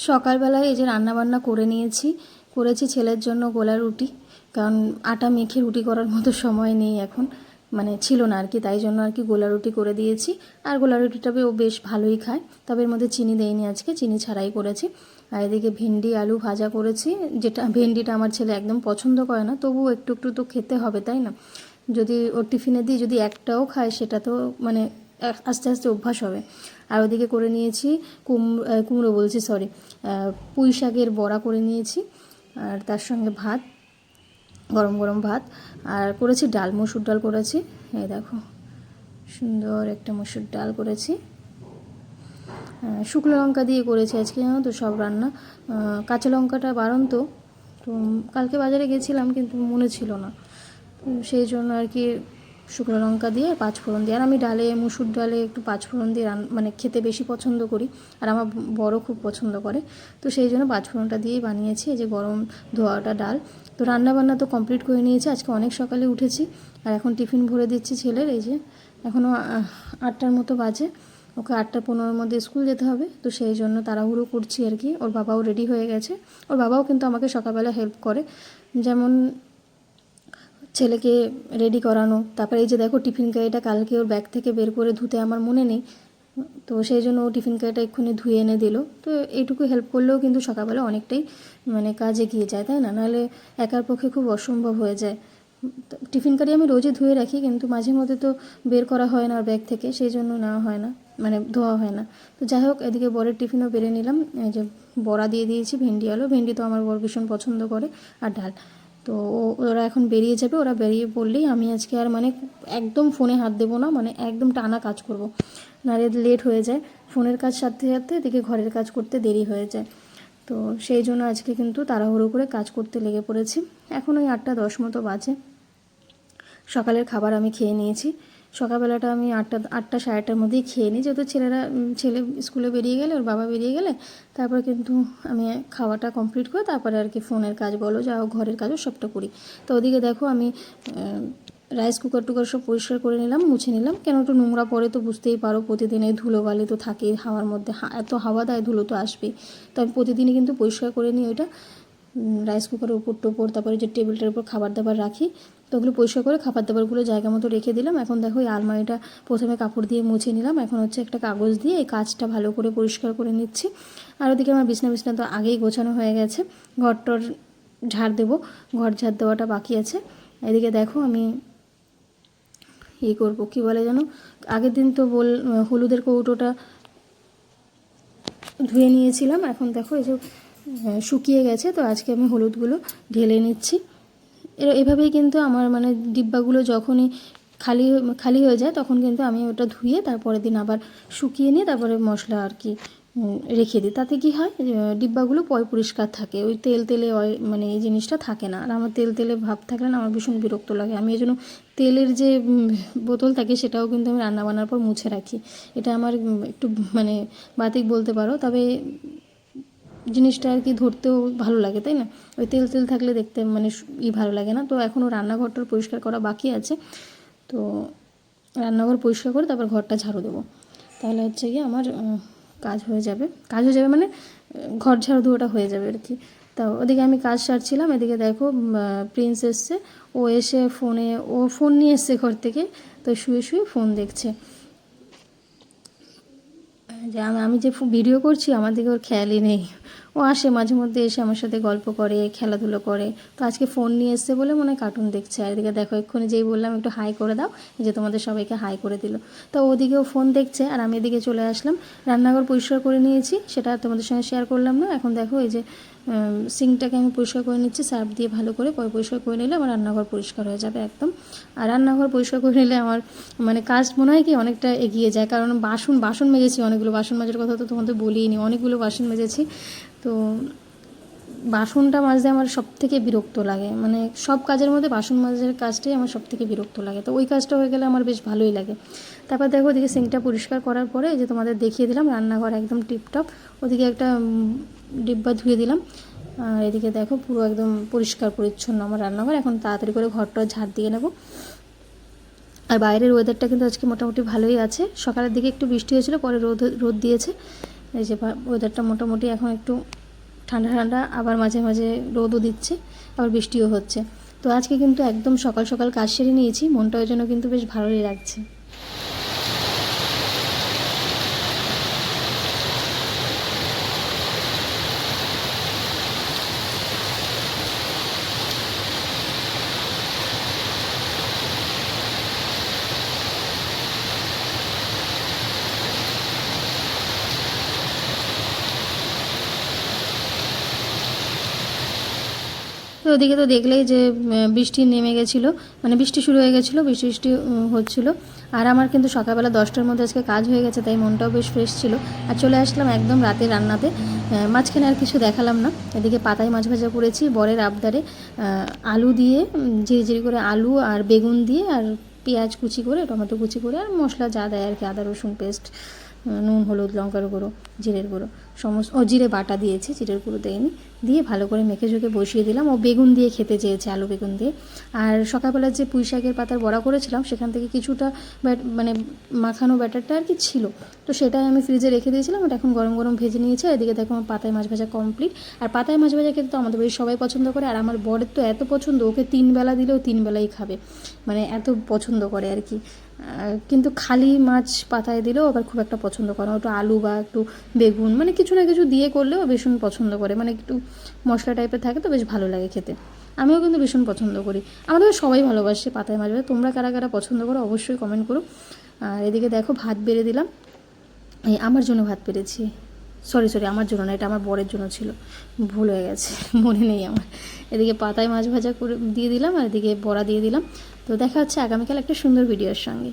সকালবেলায় এই যে রান্নাবান্না করে নিয়েছি, করেছি ছেলের জন্য গোলা রুটি। কারণ আটা মেখে রুটি করার মতো সময় নেই এখন, মানে ছিল না আর কি, তাই জন্য আর কি গোলা রুটি করে দিয়েছি। আর গোলা রুটিটা ও বেশ ভালোই খায়, তবে এর মধ্যে চিনি দেয়নি, আজকে চিনি ছাড়াই করেছি। আর এদিকে ভেন্ডি আলু ভাজা করেছি, যেটা ভেন্ডিটা আমার ছেলে একদম পছন্দ করে না, তবুও একটু একটু তো খেতে হবে, তাই না? যদি ওর টিফিনে দিই, যদি একটাও খায় সেটা তো মানে আস্তে আস্তে অভ্যাস হবে। আর ওদিকে করে নিয়েছি কুমড়ো বলছি, সরি, পুঁই শাকের বড়া করে নিয়েছি, আর তার সঙ্গে ভাত, গরম গরম ভাত। আর করেছি ডাল, মসুর ডাল করেছি, এই দেখো সুন্দর একটা মসুর ডাল করেছি। শুকনো লঙ্কা দিয়ে করেছি আজকে, জানো তো সব রান্না। কাঁচা লঙ্কাটা বারন্ত, তো কালকে বাজারে গেছিলাম কিন্তু মনে ছিল না, সেই জন্য আর কি শুকনো লঙ্কা দিয়ে পাঁচফোড়ন দিয়ে। আর আমি ডালে, মুসুর ডালে একটু পাঁচফোড়ন দিয়ে মানে খেতে বেশি পছন্দ করি, আর আমার বড় খুব পছন্দ করে, তো সেই জন্য পাঁচফোড়নটা দিয়েই বানিয়েছি। এই যে গরম ধোয়াটা ডাল। তো রান্নাবান্না তো কমপ্লিট করে নিয়েছি, আজকে অনেক সকালে উঠেছি। আর এখন টিফিন ভরে দিচ্ছি ছেলের, এই যে এখনও 8টার মতো বাজে, ওকে 8:15-র মধ্যে স্কুল যেতে হবে, তো সেই জন্য তাড়াহুড়ো করছি আর কি। ওর বাবাও রেডি হয়ে গেছে, ওর বাবাও কিন্তু আমাকে সকালবেলা হেল্প করে, যেমন ছেলেকে রেডি করানো। তারপরে এই যে দেখো টিফিন ক্যারিটা কালকে ওর ব্যাগ থেকে বের করে ধুতে আমার মনে নেই, তো সেই জন্য ও টিফিন ক্যারিটা এক্ষুনি ধুয়ে এনে দিল। তো এইটুকু হেল্প করলেও কিন্তু সকালবেলা অনেকটাই মানে কাজ এগিয়ে যায়, তাই না? নাহলে একার পক্ষে খুব অসম্ভব হয়ে যায়। টিফিন কারি আমি রোজই ধুয়ে রাখি, কিন্তু মাঝে মধ্যে তো বের করা হয় না ওর ব্যাগ থেকে, সেই জন্য নেওয়া হয় না, মানে ধোয়া হয় না। তো যাই হোক, এদিকে বরের টিফিনও বেড়ে নিলাম। এই যে বড়া দিয়ে দিয়েছি, ভেন্ডি আলু, ভেন্ডি তো আমার বর ভীষণ পছন্দ করে, আর ডাল। তো ওরা এখন বেরিয়ে যাবে, ওরা বেরিয়ে পড়লেই আমি আজকে আর মানে একদম ফোনে হাত দেবো না, মানে একদম টানা কাজ করব, নাহলে লেট হয়ে যায়। ফোনের কাজ সারতে সারতে এদিকে ঘরের কাজ করতে দেরি হয়ে যায়, তো সেই জন্য আজকে কিন্তু তাড়াহুড়ো করে কাজ করতে লেগে পড়েছি। এখন ওই 8:10 মতো বাজে। সকালের খাবার আমি খেয়ে নিয়েছি। সকালবেলাটা আমি 8টা 8:30-র মধ্যেই খেয়ে নিই, যেহেতু ছেলে স্কুলে বেরিয়ে গেলে, ওর বাবা বেরিয়ে গেলে তারপর কিন্তু আমি খাওয়াটা কমপ্লিট করে তারপরে আর কি ফোনের কাজ বলো, যা ঘরের কাজও সবটা করি। তো ওদিকে দেখো আমি রাইস কুকার টুকার সব পরিষ্কার করে নিলাম, মুছে নিলাম, কেন একটু নোংরা পড়ে তো বুঝতেই পারো, প্রতিদিন এই ধুলোবালি তো থাকেই হাওয়ার মধ্যে, এত হাওয়া দেয়, ধুলো তো আসবেই। তো আমি প্রতিদিনই কিন্তু পরিষ্কার করে নিই ওইটা, রাইস কুকারের উপর টোপর, তারপরে যে টেবিলটার উপর খাবার দাবার রাখি, তো ওগুলো পরিষ্কার করে খাবার দাবারগুলো জায়গা মতো রেখে দিলাম। এখন দেখো এই আলমারিটা প্রথমে কাপড় দিয়ে মুছে নিলাম, এখন হচ্ছে একটা কাগজ দিয়ে এই কাজটা ভালো করে পরিষ্কার করে নিচ্ছি। আর ওদিকে আমার বিছনা তো আগেই গোছানো হয়ে গেছে, ঘরটর ঝাড় দেবো, ঘর ঝাড় দেওয়াটা বাকি আছে। এদিকে দেখো আমি করবো, কী বলে যেন, আগের দিন তো হলুদের কৌটোটা ধুয়ে নিয়েছিলাম, এখন দেখো এই যে শুকিয়ে গেছে, তো আজকে আমি হলুদগুলো ঢেলে নিচ্ছি। এভাবেই কিন্তু আমার মানে ডিব্বাগুলো যখনই খালি খালি হয়ে যায়, তখন কিন্তু আমি ওটা ধুয়ে তারপরের দিন আবার শুকিয়ে নিয়ে তারপরে মশলা আর কি রেখে দিই। তাতে কি হয়, ডিব্বাগুলো পরিষ্কার থাকে, ওই তেলে মানে এই জিনিসটা থাকে না। আর আমার তেলে ভাব থাকলে না আমার ভীষণ বিরক্ত লাগে, আমি এই জন্য তেলের যে বোতল থাকে সেটাও কিন্তু আমি রান্নাবান্নার পর মুছে রাখি। এটা আমার একটু মানে বাতিক বলতে পারো, তবে জিনিসটা আর কি ধরতেও ভালো লাগে, তাই না? ওই তেল থাকলে দেখতে মানে ভালো লাগে না। তো এখনও রান্নাঘরটার পরিষ্কার করা বাকি আছে, তো রান্নাঘর পরিষ্কার করে তারপর ঘরটা ঝাড়ু দেবো, তাহলে হচ্ছে গিয়ে আমার কাজ হয়ে যাবে মানে ঘর ঝাড়ু দেওয়াটা হয়ে যাবে আর কি। তা ওদিকে আমি কাজ সারছিলাম, এদিকে দেখো প্রিন্স এসছে, ও এসে ফোন নিয়ে এসছে ঘর থেকে, তো শুয়ে ফোন দেখছে। যে আমি যে ভিডিও করছি আমার দিকে ওর খেয়ালই নেই, ও আসে মাঝে মধ্যে, এসে আমার সাথে গল্প করে, খেলাধুলো করে। তো আজকে ফোন নিয়ে এসছে বলে মনে হয় কার্টুন দেখছে। আর এদিকে দেখো এক্ষুনি যেই বললাম একটু হাই করে দাও, যে তোমাদের সবাইকে হাই করে দিল। তো ওদিকেও ফোন দেখছে, আর আমি এদিকে চলে আসলাম। রান্নাঘর পরিষ্কার করে নিয়েছি, সেটা তোমাদের সঙ্গে শেয়ার করলাম না। এখন দেখো এই যে সিঙ্কটাকে আমি পরিষ্কার করে নিচ্ছি, সার্ফ দিয়ে ভালো করে পরিষ্কার করে নিলে আমার রান্নাঘর পরিষ্কার হয়ে যাবে একদম। আর রান্নাঘর পরিষ্কার করে নিলে আমার মানে কাজ মনে হয় কি অনেকটা এগিয়ে যায়, কারণ বাসন মেজেছি অনেকগুলো, বাসন মাজার কথা তো তোমাদের বলিনি, অনেকগুলো বাসন মেজেছি। তো বাসনটা মাজতে আমার সবথেকে বিরক্ত লাগে, মানে সব কাজের মধ্যে বাসন মাজার কাজটাই আমার সবথেকে বিরক্ত লাগে, তো ওই কাজটা হয়ে গেলে আমার বেশ ভালোই লাগে। তারপর দেখো ওদিকে সিঙ্কটা পরিষ্কার করার পরে যে তোমাদের দেখিয়ে দিলাম রান্নাঘর একদম টিপটপ, ওদিকে একটা ডিব্বা ধুয়ে দিলাম। আর এদিকে দেখো পুরো একদম পরিষ্কার পরিচ্ছন্ন আমার রান্নাঘর। এখন তাড়াতাড়ি করে ঘরটা ঝাড় দিয়ে নেব। আর বাইরের ওয়েদারটা কিন্তু আজকে মোটামুটি ভালোই আছে, সকালের দিকে একটু বৃষ্টি হয়েছিল, পরে রোদ দিয়েছে। এই যে ওয়েদারটা মোটামুটি এখন একটু ঠান্ডা ঠান্ডা, আবার মাঝে মাঝে রোদও দিচ্ছে, আবার বৃষ্টিও হচ্ছে। তো আজকে কিন্তু একদম সকাল সকাল কাজ সেরে নিয়েছি, মনটা ওই জন্য কিন্তু বেশ ভালোই লাগছে। তো ওদিকে তো দেখলেই যে বৃষ্টি নেমে গেছিলো, মানে বৃষ্টি শুরু হয়ে গেছিলো, বৃষ্টি বৃষ্টি হচ্ছিলো। আর আমার কিন্তু সকালবেলা 10টার মধ্যে আজকে কাজ হয়ে গেছে, তাই মনটাও বেশ ফ্রেশ ছিল। আর চলে আসলাম একদম রাতে রান্নাতে। মাঝখানে আর কিছু দেখালাম না। এদিকে পাতায় মাছ ভাজা করেছি বরের আবদারে, আলু দিয়ে ঝিরিঝিরি করে আলু আর বেগুন দিয়ে, আর পেঁয়াজ কুচি করে, টমেটো কুচি করে, আর মশলা যা দেয় আর কি, আদা রসুন পেস্ট, নুন, হলুদ, লঙ্কার গুঁড়ো, জিরের গুঁড়ো, সমস্ত জিরে বাটা দিয়েছি, জিরের গুঁড়ো দেয়নি, দিয়ে ভালো করে মেখে ঝুঁকে বসিয়ে দিলাম। ও বেগুন দিয়ে খেতে চেয়েছে, আলু বেগুন দিয়ে। আর সকালবেলা যে পুঁই শাকের পাতার বড়া করেছিলাম সেখান থেকে কিছুটা মানে মাখানো ব্যাটারটা আর কি ছিল, তো সেটাই আমি ফ্রিজে রেখে দিয়েছিলাম। ওটা এখন গরম গরম ভেজে নিয়েছি। এদিকে দেখো আমার পাতায় মাছ ভাজা কমপ্লিট। আর পাতায় মাছ ভাজা খেতে তো আমাদের বাড়ির সবাই পছন্দ করে, আর আমার বরের তো এত পছন্দ, ওকে 3 বেলা দিলেও 3 বেলাই খাবে, মানে এত পছন্দ করে আর কি। কিন্তু খালি মাছ পাতায় দিলেও আবার খুব একটা পছন্দ করে না, ওটা আলু বা একটু বেগুন মানে কিছু না কিছু দিয়ে করলেও ভীষণ পছন্দ করে, মানে একটু মশলা টাইপের থাকে তো বেশ ভালো লাগে খেতে। আমিও কিন্তু ভীষণ পছন্দ করি, আমাদের সবাই ভালোবাসে পাতায় মাছ ভাজা। তোমরা কারা কারা পছন্দ করো অবশ্যই কমেন্ট করো। আর এদিকে দেখো ভাত বেড়ে দিলাম, এই আমার জন্য ভাত বেড়েছি, সরি আমার জন্য না, এটা আমার বরের জন্য ছিল, ভুল হয়ে গেছে, মনে নেই আমার। এদিকে পাতায় মাছ ভাজা করে দিয়ে দিলাম, আর এদিকে বড়া দিয়ে দিলাম। তো দেখা হচ্ছে আগামীকাল একটা সুন্দর ভিডিওর সঙ্গে।